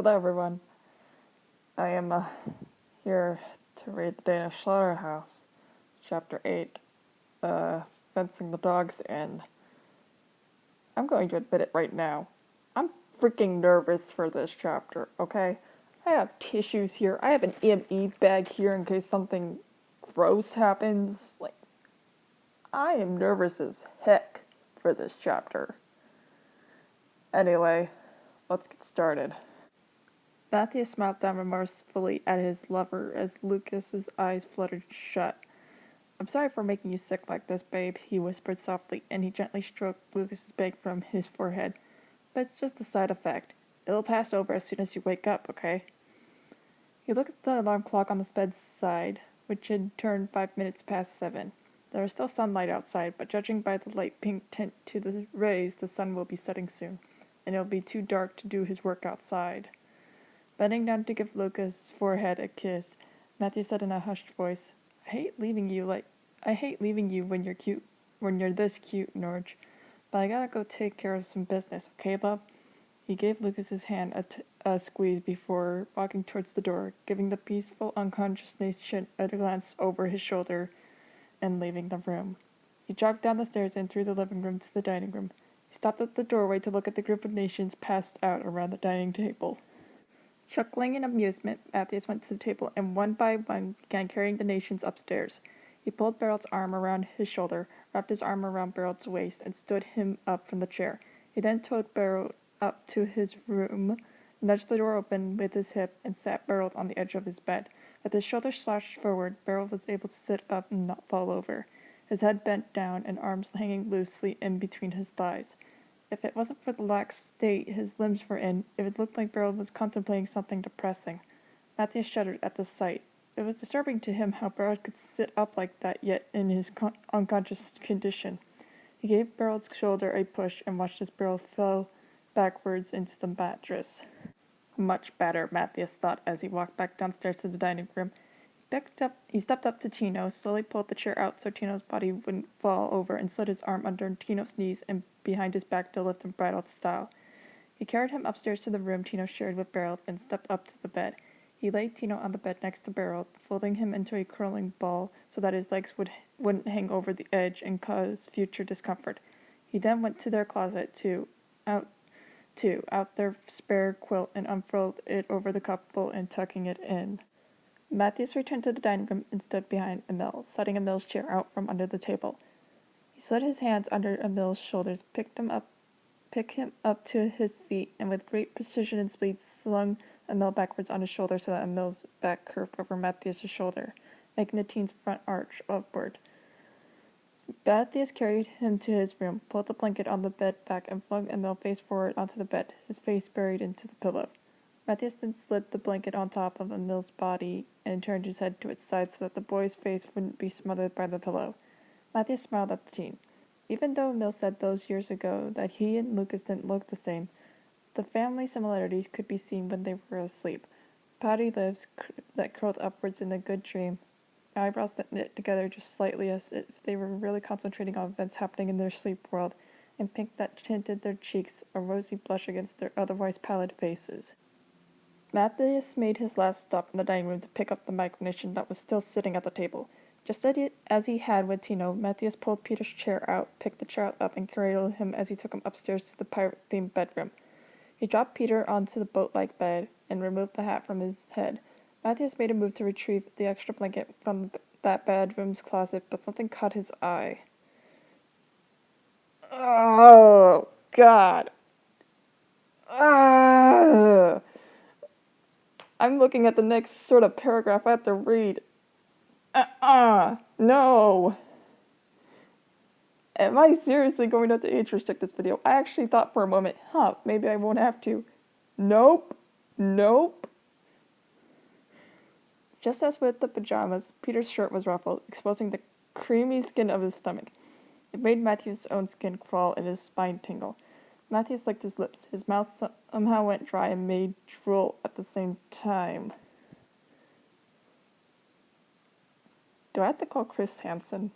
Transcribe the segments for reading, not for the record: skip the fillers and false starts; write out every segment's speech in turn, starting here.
Hello everyone, I am here to read the Danish Slaughterhouse, Chapter 8, Fencing the Dogs In. I'm going to admit it right now, I'm freaking nervous for this chapter, okay? I have tissues here, I have an EME bag here in case something gross happens. I am nervous as heck for this chapter. Anyway, let's get started. Matthew smiled down remorsefully at his lover as Lucas's eyes fluttered shut. "I'm sorry for making you sick like this, babe," he whispered softly, and he gently stroked Lucas's bag from his forehead. "But it's just a side effect. It'll pass over as soon as you wake up, okay?" He looked at the alarm clock on the bed's side, which had turned 5 minutes past 7. There was still sunlight outside, but judging by the light pink tint to the rays, the sun will be setting soon, and it'll be too dark to do his work outside. Bending down to give Lucas's forehead a kiss, Matthew said in a hushed voice, I hate leaving you when you're this cute, Norge. But I gotta go take care of some business, okay, love?" He gave Lucas's hand a squeeze before walking towards the door, giving the peaceful, unconscious nation a glance over his shoulder and leaving the room. He jogged down the stairs and through the living room to the dining room. He stopped at the doorway to look at the group of nations passed out around the dining table. Chuckling in amusement, Matthews went to the table and one by one began carrying the nations upstairs. He pulled Beryl's arm around his shoulder, wrapped his arm around Beryl's waist, and stood him up from the chair. He then towed Beryl up to his room, nudged the door open with his hip, and sat Beryl on the edge of his bed. With his shoulders slouched forward, Beryl was able to sit up and not fall over, his head bent down and arms hanging loosely in between his thighs. If it wasn't for the lax state his limbs were in, it would look like Beryl was contemplating something depressing. Matthew shuddered at the sight. It was disturbing to him how Beryl could sit up like that yet in his unconscious condition. He gave Beryl's shoulder a push and watched as Beryl fell backwards into the mattress. Much better, Matthias thought as he walked back downstairs to the dining room. He stepped up to Tino, slowly pulled the chair out so Tino's body wouldn't fall over, and slid his arm under Tino's knees and behind his back to lift him bridal style. He carried him upstairs to the room Tino shared with Beryl and stepped up to the bed. He laid Tino on the bed next to Beryl, folding him into a curling ball so that his legs wouldn't hang over the edge and cause future discomfort. He then went to their closet out their spare quilt and unfurled it over the couple and tucking it in. Matthews returned to the dining room and stood behind Emil, setting Emil's chair out from under the table. He slid his hands under Emil's shoulders, picked him up to his feet, and with great precision and speed slung Emil backwards on his shoulder so that Emil's back curved over Matthews' shoulder, making the teen's front arch upward. Matthews carried him to his room, pulled the blanket on the bed back, and flung Emil face forward onto the bed, his face buried into the pillow. Matthews then slid the blanket on top of Emil's body and turned his head to its side so that the boy's face wouldn't be smothered by the pillow. Matthews smiled at the teen. Even though Emil said those years ago that he and Lucas didn't look the same, the family similarities could be seen when they were asleep. Pouty lips that curled upwards in a good dream, eyebrows that knit together just slightly as if they were really concentrating on events happening in their sleep world, and pink that tinted their cheeks a rosy blush against their otherwise pallid faces. Matthews made his last stop in the dining room to pick up the micronation that was still sitting at the table. Just as he had with Tino, Matthews pulled Peter's chair out, picked the child up, and carried him as he took him upstairs to the pirate-themed bedroom. He dropped Peter onto the boat-like bed and removed the hat from his head. Matthews made a move to retrieve the extra blanket from that bedroom's closet, but something caught his eye. Oh, God. I'm looking at the next sort of paragraph I have to read. No. Am I seriously going to have to age restrict this video? I actually thought for a moment, maybe I won't have to. Nope. Just as with the pajamas, Peter's shirt was ruffled, exposing the creamy skin of his stomach. It made Matthew's own skin crawl and his spine tingle. Matthews licked his lips. His mouth somehow went dry and made drool at the same time. Do I have to call Chris Hansen?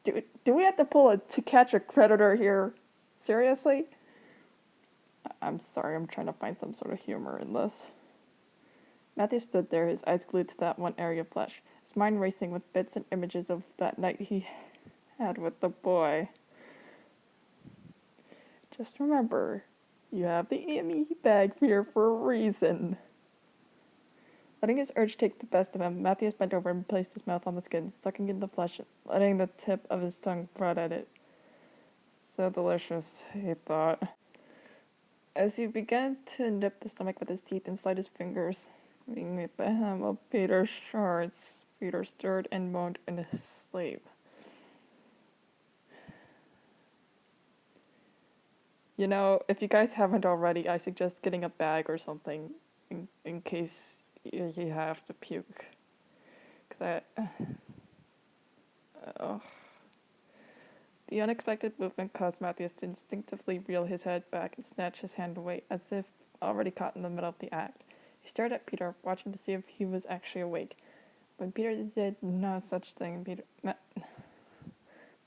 Do we have to pull a To Catch a Predator here? Seriously? I'm sorry, I'm trying to find some sort of humor in this. Matthew stood there, his eyes glued to that one area of flesh, his mind racing with bits and images of that night he had with the boy. Just remember, you have the Emmy bag here for a reason. Letting his urge take the best of him, Matthias bent over and placed his mouth on the skin, sucking in the flesh, letting the tip of his tongue prod at it. So delicious, he thought. As he began to nip the stomach with his teeth and slide his fingers, beneath the hem of Peter's shorts, Peter stirred and moaned in his sleep. You know, if you guys haven't already, I suggest getting a bag or something in case you have to puke. Because oh. The unexpected movement caused Matthias to instinctively reel his head back and snatch his hand away, as if already caught in the middle of the act. He stared at Peter, watching to see if he was actually awake. When Peter did no such thing,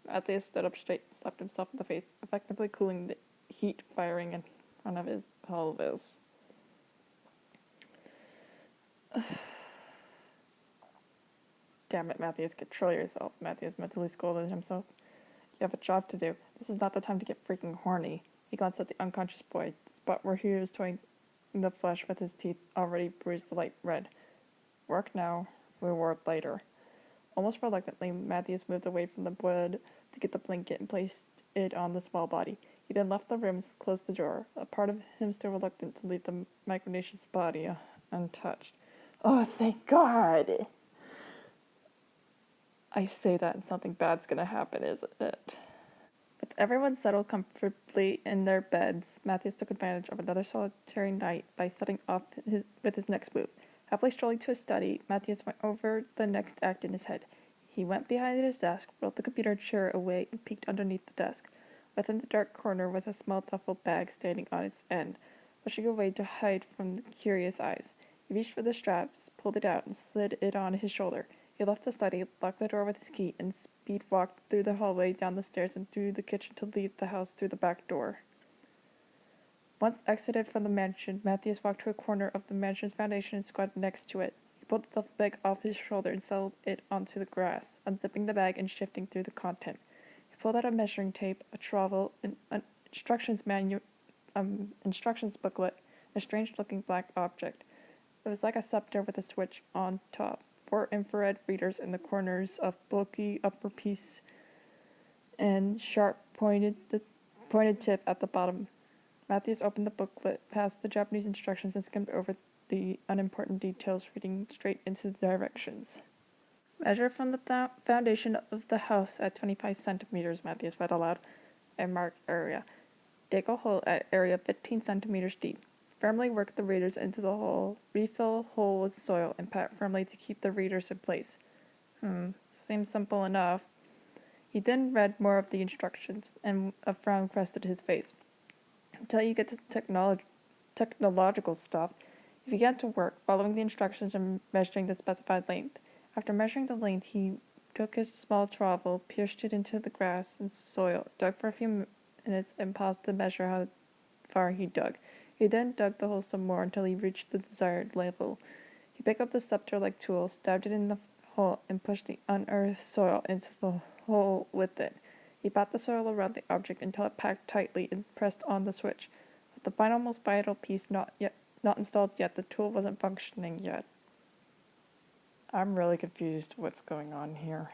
Matthias stood up straight and slapped himself in the face, effectively cooling the heat firing in front of his pelvis. Damn it, Matthias, control yourself, Matthias mentally scolded himself. You have a job to do. This is not the time to get freaking horny. He glanced at the unconscious boy, the spot where he was toying the flesh with his teeth already bruised the light red. Work now, reward later. Almost reluctantly, Matthias moved away from the bed to get the blanket and placed it on the small body. He then left the room and closed the door, a part of him still reluctant to leave the micronation's body untouched. Oh, thank God! I say that and something bad's gonna happen, isn't it? With everyone settled comfortably in their beds, Matthias took advantage of another solitary night by setting off with his next move. Happily strolling to his study, Matthias went over the next act in his head. He went behind his desk, rolled the computer chair away, and peeked underneath the desk. Within the dark corner was a small duffel bag standing on its end, pushing away to hide from the curious eyes. He reached for the straps, pulled it out, and slid it on his shoulder. He left the study, locked the door with his key, and speed walked through the hallway, down the stairs, and through the kitchen to leave the house through the back door. Once exited from the mansion, Matthias walked to a corner of the mansion's foundation and squatted next to it. He pulled the duffel bag off his shoulder and settled it onto the grass, unzipping the bag and shifting through the content. He pulled out a measuring tape, a trowel, an instructions booklet, a strange-looking black object. It was like a scepter with a switch on top. 4 infrared readers in the corners of bulky upper piece and sharp pointed tip at the bottom. Matthias opened the booklet, passed the Japanese instructions, and skimmed over the unimportant details, reading straight into the directions. Measure from the foundation of the house at 25 centimeters, Matthias read aloud. A marked area. Dig a hole at area 15 centimeters deep. Firmly work the readers into the hole, refill hole with soil, and pat firmly to keep the readers in place. Seems simple enough. He then read more of the instructions, and a frown crested his face. Until you get to technological stuff, he began to work, following the instructions and measuring the specified length. After measuring the length, he took his small trowel, pierced it into the grass and soil, dug for a few minutes, and paused to measure how far he dug. He then dug the hole some more until he reached the desired level. He picked up the scepter-like tool, stabbed it in the hole, and pushed the unearthed soil into the hole with it. He pat the soil around the object until it packed tightly and pressed on the switch. With the final most vital piece not installed yet, the tool wasn't functioning yet. I'm really confused what's going on here.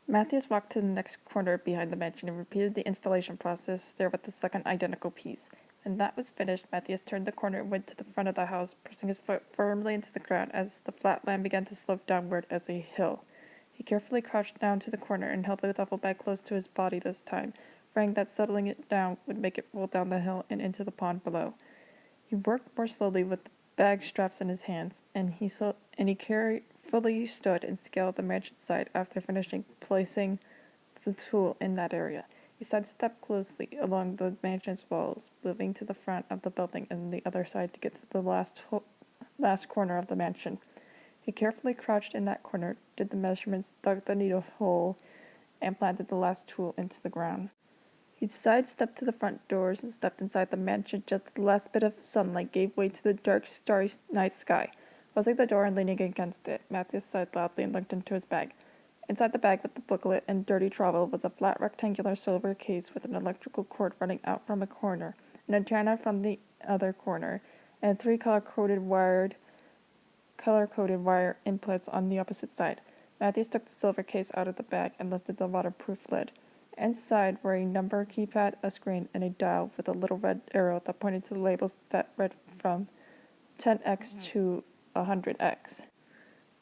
Matthias walked to the next corner behind the mansion and repeated the installation process there with the second identical piece. When that was finished, Matthias turned the corner and went to the front of the house, pressing his foot firmly into the ground as the flat land began to slope downward as a hill. He carefully crouched down to the corner and held the duffel bag close to his body this time, afraid that settling it down would make it roll down the hill and into the pond below. He worked more slowly with the bag straps in his hands, and he carefully stood and scaled the mansion's side after finishing placing the tool in that area. He sidestepped closely along the mansion's walls, moving to the front of the building and the other side to get to the last corner of the mansion. He carefully crouched in that corner, did the measurements, dug the needle hole, and planted the last tool into the ground. He sidestepped to the front doors and stepped inside the mansion just as the last bit of sunlight gave way to the dark, starry night sky. Closing the door and leaning against it, Matthew sighed loudly and looked into his bag. Inside the bag with the booklet and dirty travel was a flat rectangular silver case with an electrical cord running out from a corner, an antenna from the other corner, and three color-coded wire inputs on the opposite side. Matthews took the silver case out of the bag and lifted the waterproof lid. Inside were a number keypad, a screen, and a dial with a little red arrow that pointed to the labels that read from 10x to 100x.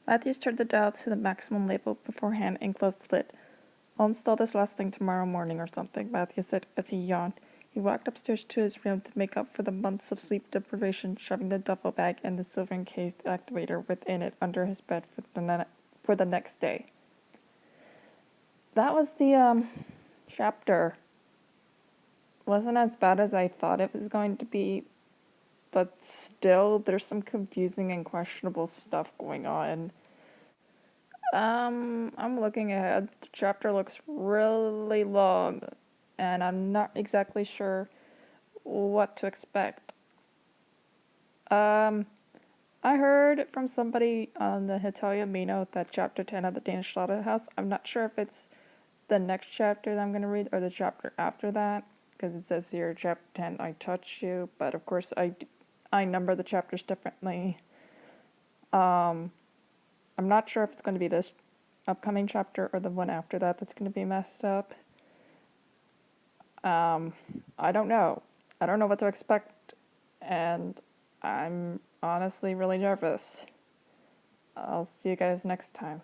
Matthews turned the dial to the maximum label beforehand and closed the lid. I'll install this last thing tomorrow morning or something, Matthews said as he yawned. He walked upstairs to his room to make up for the months of sleep deprivation, shoving the duffel bag and the silver encased activator within it under his bed for the next day. That was the chapter. Wasn't as bad as I thought it was going to be, but still there's some confusing and questionable stuff going on. I'm looking ahead. The chapter looks really long, and I'm not exactly sure what to expect. I heard from somebody on the Hetalia Mino that chapter 10 of the Danish Slaughterhouse, I'm not sure if it's the next chapter that I'm going to read or the chapter after that, because it says here, chapter 10, I touch you, but of course I number the chapters differently. I'm not sure if it's going to be this upcoming chapter or the one after that that's going to be messed up. I don't know. I don't know what to expect, and I'm honestly really nervous. I'll see you guys next time.